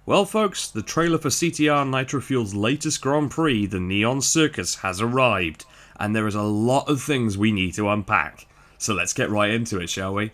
Well folks, the trailer for CTR Nitro Fueled's latest Grand Prix, the Neon Circus, has arrived, and there is a lot of things we need to unpack. So let's get right into it, shall we?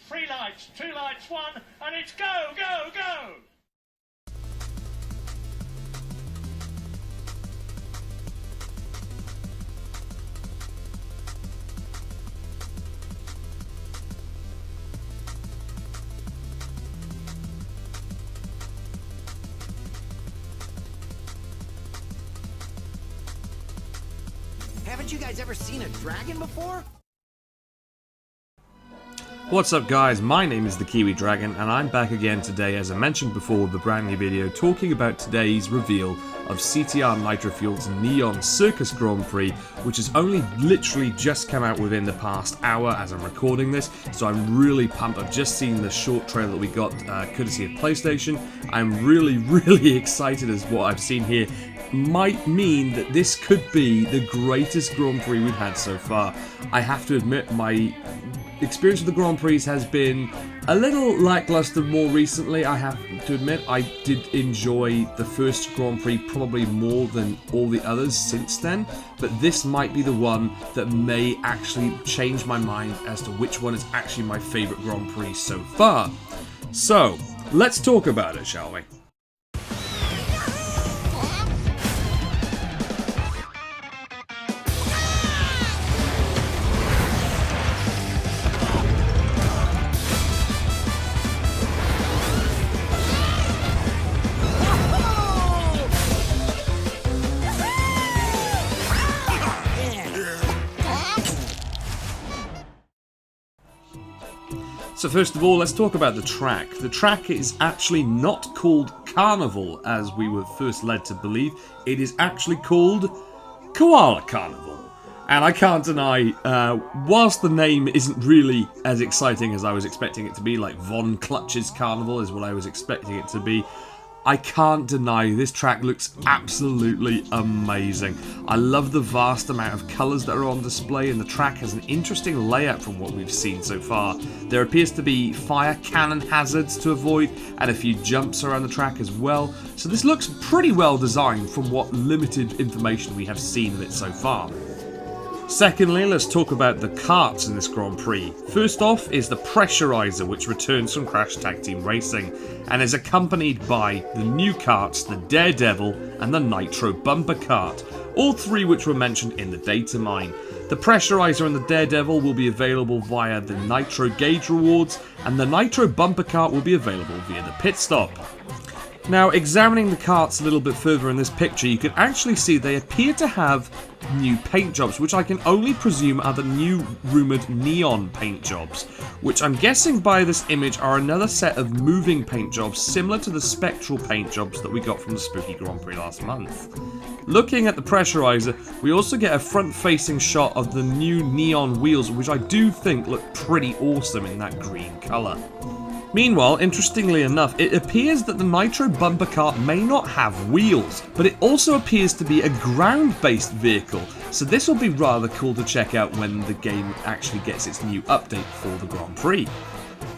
3 lights, 2 lights, 1, and it's go, go, go! Haven't you guys ever seen a dragon before? What's up guys, my name is the Kiwi Dragon and I'm back again today, as I mentioned before, with a brand new video talking about today's reveal of CTR Nitro Fueled's Neon Circus Grand Prix, which has only literally just come out within the past hour as I'm recording this, so I'm really pumped. I've just seen the short trailer that we got courtesy of PlayStation. I'm really excited as what I've seen here might mean that this could be the greatest Grand Prix we've had so far. I have to admit, my experience with the Grand Prix has been a little lackluster more recently. I have to admit, I did enjoy the first Grand Prix probably more than all the others since then, but this might be the one that may actually change my mind as to which one is actually my favourite Grand Prix so far. So, let's talk about it, shall we? So first of all, let's talk about the track. The track is actually not called Carnival, as we were first led to believe. It is actually called Koala Carnival. And I can't deny, whilst the name isn't really as exciting as I was expecting it to be, like Von Clutch's Carnival is what I was expecting it to be, I can't deny this track looks absolutely amazing. I love the vast amount of colours that are on display, and the track has an interesting layout from what we've seen so far. There appears to be fire cannon hazards to avoid and a few jumps around the track as well, so this looks pretty well designed from what limited information we have seen of it so far. Secondly, let's talk about the karts in this Grand Prix. First off is the Pressurizer, which returns from Crash Tag Team Racing and is accompanied by the new karts, the Daredevil and the Nitro Bumper Kart, all three which were mentioned in the data mine. The Pressurizer and the Daredevil will be available via the Nitro Gauge rewards, and the Nitro Bumper Kart will be available via the Pit Stop. Now, examining the karts a little bit further in this picture, you can actually see they appear to have new paint jobs, which I can only presume are the new rumoured neon paint jobs, which I'm guessing by this image are another set of moving paint jobs similar to the spectral paint jobs that we got from the Spooky Grand Prix last month. Looking at the Pressurizer, we also get a front-facing shot of the new neon wheels, which I do think look pretty awesome in that green colour. Meanwhile, interestingly enough, it appears that the Nitro Bumper Kart may not have wheels, but it also appears to be a ground-based vehicle, so this will be rather cool to check out when the game actually gets its new update for the Grand Prix.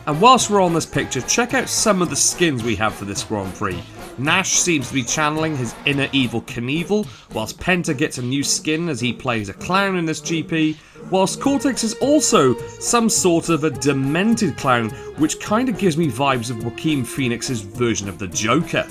And whilst we're on this picture, check out some of the skins we have for this Grand Prix. Nash seems to be channeling his inner evil Knievel, whilst Penta gets a new skin as he plays a clown in this GP, whilst Cortex is also some sort of a demented clown, which kind of gives me vibes of Joaquin Phoenix's version of the Joker.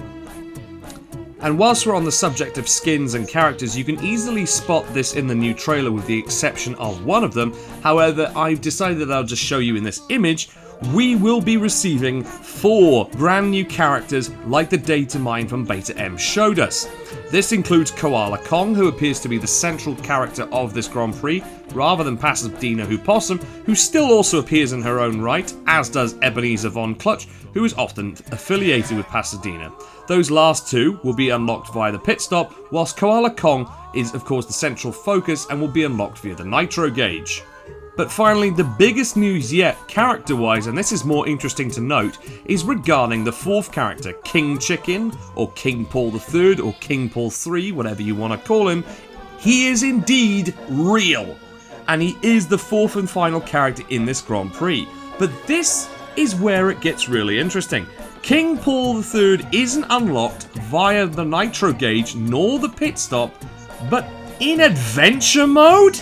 And whilst we're on the subject of skins and characters, you can easily spot this in the new trailer with the exception of one of them. However, I've decided that I'll just show you in this image. We will be receiving 4 brand new characters like the data mine from Beta M showed us. This includes Koala Kong, who appears to be the central character of this Grand Prix, rather than Pasadena Possum, who still also appears in her own right, as does Ebenezer Von Clutch, who is often affiliated with Pasadena. Those last two will be unlocked via the Pit Stop, whilst Koala Kong is of course the central focus and will be unlocked via the Nitro Gauge. But finally, the biggest news yet, character-wise, and this is more interesting to note, is regarding the 4th character, King Chicken, or King Paul III, or King Paul III, whatever you want to call him. He is indeed real, and he is the 4th and final character in this Grand Prix. But this is where it gets really interesting. King Paul III isn't unlocked via the nitro gauge nor the pit stop, but in adventure mode?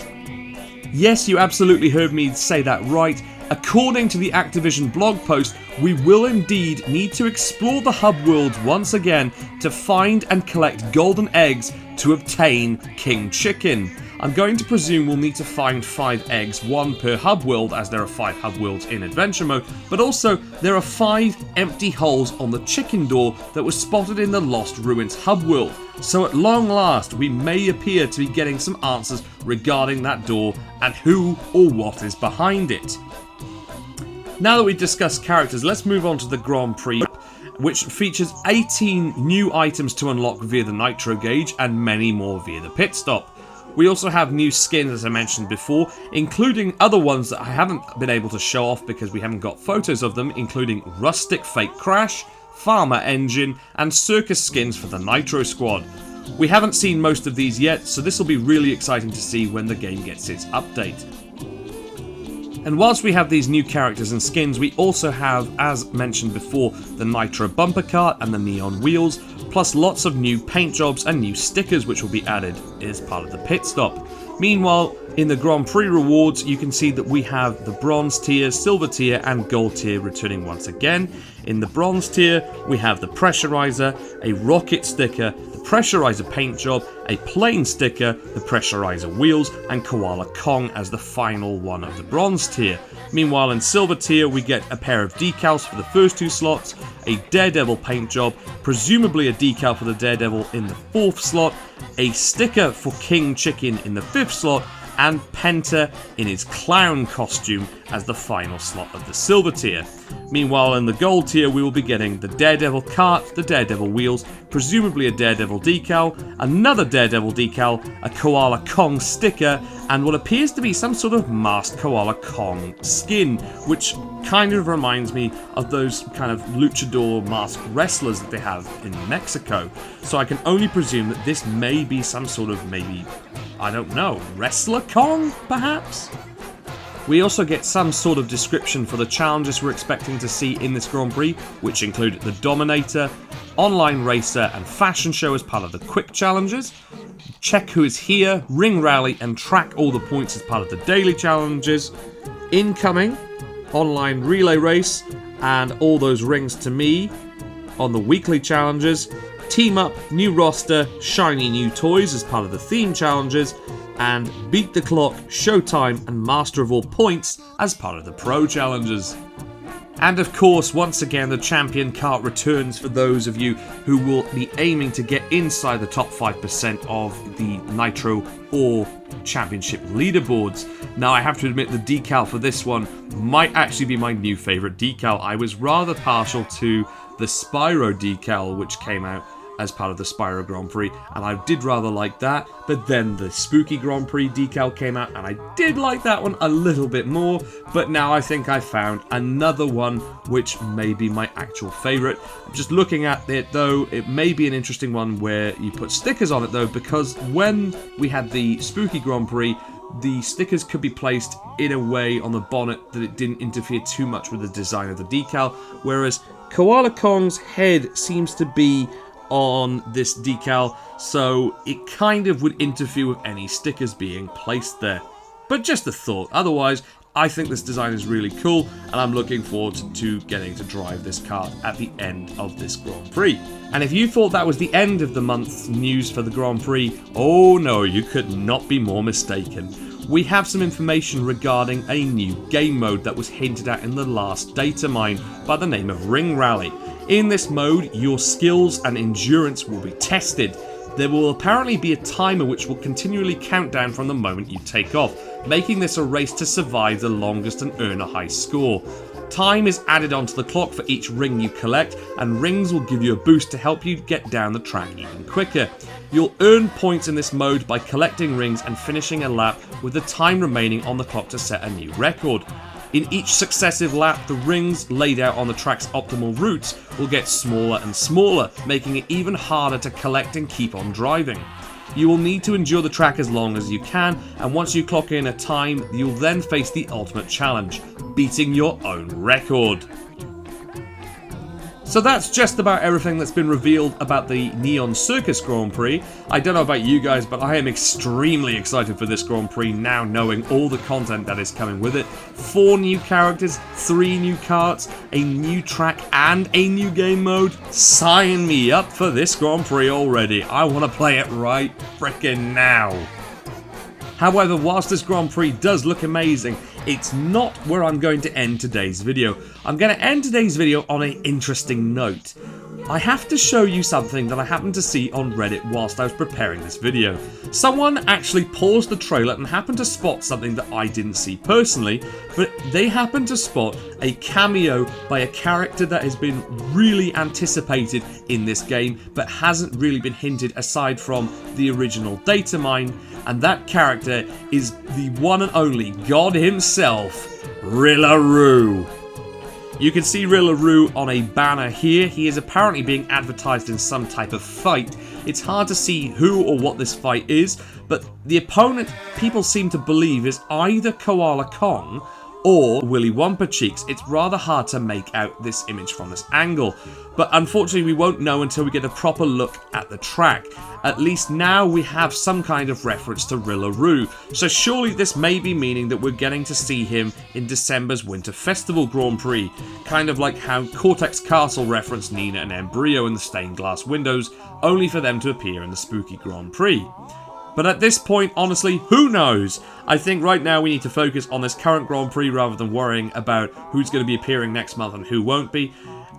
Yes, you absolutely heard me say that right. According to the Activision blog post, we will indeed need to explore the hub world once again to find and collect golden eggs to obtain King Chicken. I'm going to presume we'll need to find 5 eggs, 1 per hub world, as there are 5 hub worlds in adventure mode, but also there are 5 empty holes on the chicken door that were spotted in the Lost Ruins hub world. So at long last, we may appear to be getting some answers regarding that door and who or what is behind it. Now that we've discussed characters, let's move on to the Grand Prix, which features 18 new items to unlock via the nitro gauge and many more via the pit stop. We also have new skins, as I mentioned before, including other ones that I haven't been able to show off because we haven't got photos of them, including Rustic Fake Crash, Farmer Engine, and Circus skins for the Nitro Squad. We haven't seen most of these yet, so this will be really exciting to see when the game gets its update. And whilst we have these new characters and skins, we also have, as mentioned before, the Nitro Bumper Cart and the Neon Wheels, plus lots of new paint jobs and new stickers which will be added as part of the pit stop. Meanwhile, in the Grand Prix rewards, you can see that we have the Bronze tier, Silver tier and Gold tier returning once again. In the Bronze tier, we have the Pressurizer, a Rocket sticker, the Pressurizer paint job, a plain sticker, the Pressurizer wheels, and Koala Kong as the final one of the Bronze tier. Meanwhile, in Silver tier, we get a pair of decals for the first 2 slots, a Daredevil paint job, presumably a decal for the Daredevil in the 4th slot, a sticker for King Chicken in the 5th slot, and Penta in his clown costume as the final slot of the Silver tier. Meanwhile, in the Gold tier, we will be getting the Daredevil cart, the Daredevil wheels, presumably a Daredevil decal, another Daredevil decal, a Koala Kong sticker, and what appears to be some sort of masked Koala Kong skin, which kind of reminds me of those kind of luchador masked wrestlers that they have in Mexico. So I can only presume that this may be some sort of, maybe, I don't know, Wrestler Kong, perhaps? We also get some sort of description for the challenges we're expecting to see in this Grand Prix, which include the Dominator, Online Racer and Fashion Show as part of the quick challenges, Check Who Is Here, Ring Rally and Track All the Points as part of the daily challenges, Incoming, Online Relay Race and All Those Rings to Me on the weekly challenges, Team Up, New Roster, Shiny New Toys as part of the theme challenges, and Beat the Clock, Showtime and Master of All Points as part of the pro challenges. And of course, once again, the champion cart returns for those of you who will be aiming to get inside the top 5% of the Nitro or Championship leaderboards. Now, I have to admit the decal for this one might actually be my new favourite decal. I was rather partial to the Spyro decal, which came out as part of the Spyro Grand Prix, and I did rather like that, but then the Spooky Grand Prix decal came out, and I did like that one a little bit more, but now I think I found another one which may be my actual favourite. Just looking at it though, it may be an interesting one where you put stickers on it though, because when we had the Spooky Grand Prix, the stickers could be placed in a way on the bonnet that it didn't interfere too much with the design of the decal, whereas Koala Kong's head seems to be on this decal, so it kind of would interfere with any stickers being placed there. But just a thought. Otherwise, I think this design is really cool, and I'm looking forward to getting to drive this kart at the end of this Grand Prix. And if you thought that was the end of the month's news for the Grand Prix, oh no, you could not be more mistaken. We have some information regarding a new game mode that was hinted at in the last data mine by the name of Ring Rally. In this mode, your skills and endurance will be tested. There will apparently be a timer which will continually count down from the moment you take off, making this a race to survive the longest and earn a high score. Time is added onto the clock for each ring you collect, and rings will give you a boost to help you get down the track even quicker. You'll earn points in this mode by collecting rings and finishing a lap with the time remaining on the clock to set a new record. In each successive lap, the rings laid out on the track's optimal routes will get smaller and smaller, making it even harder to collect and keep on driving. You will need to endure the track as long as you can, and once you clock in a time, you'll then face the ultimate challenge, beating your own record. So that's just about everything that's been revealed about the Neon Circus Grand Prix. I don't know about you guys, but I am extremely excited for this Grand Prix now, knowing all the content that is coming with it. 4 new characters, 3 new karts, a new track, and a new game mode. Sign me up for this Grand Prix already. I want to play it right frickin' now. However, whilst this Grand Prix does look amazing, it's not where I'm going to end today's video. I'm going to end today's video on an interesting note. I have to show you something that I happened to see on Reddit whilst I was preparing this video. Someone actually paused the trailer and happened to spot something that I didn't see personally, but they happened to spot a cameo by a character that has been really anticipated in this game, but hasn't really been hinted aside from the original data mine, and that character is the one and only God himself, Rillaroot. You can see Rillaroot on a banner here. He is apparently being advertised in some type of fight. It's hard to see who or what this fight is, but the opponent people seem to believe is either Koala Kong or Willy Wumpa Cheeks. It's rather hard to make out this image from this angle, but unfortunately we won't know until we get a proper look at the track. At least now we have some kind of reference to Rillaroot, so surely this may be meaning that we're getting to see him in December's Winter Festival Grand Prix, kind of like how Cortex Castle referenced Nina and Embryo in the stained glass windows, only for them to appear in the spooky Grand Prix. But at this point, honestly, who knows? I think right now we need to focus on this current Grand Prix rather than worrying about who's going to be appearing next month and who won't be.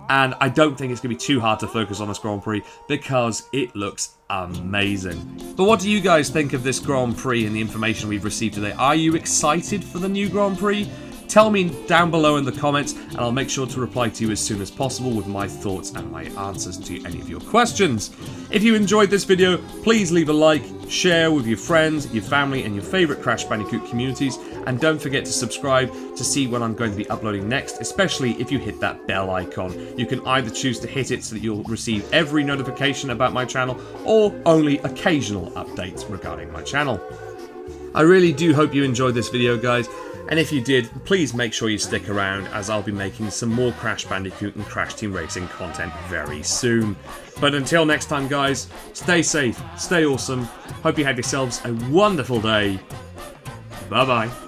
And I don't think it's going to be too hard to focus on this Grand Prix because it looks amazing. But what do you guys think of this Grand Prix and the information we've received today? Are you excited for the new Grand Prix? Tell me down below in the comments and I'll make sure to reply to you as soon as possible with my thoughts and my answers to any of your questions. If you enjoyed this video, please leave a like, share with your friends, your family and your favourite Crash Bandicoot communities, and don't forget to subscribe to see when I'm going to be uploading next, especially if you hit that bell icon. You can either choose to hit it so that you'll receive every notification about my channel, or only occasional updates regarding my channel. I really do hope you enjoyed this video, guys. And if you did, please make sure you stick around as I'll be making some more Crash Bandicoot and Crash Team Racing content very soon. But until next time, guys, stay safe, stay awesome, hope you have yourselves a wonderful day. Bye bye.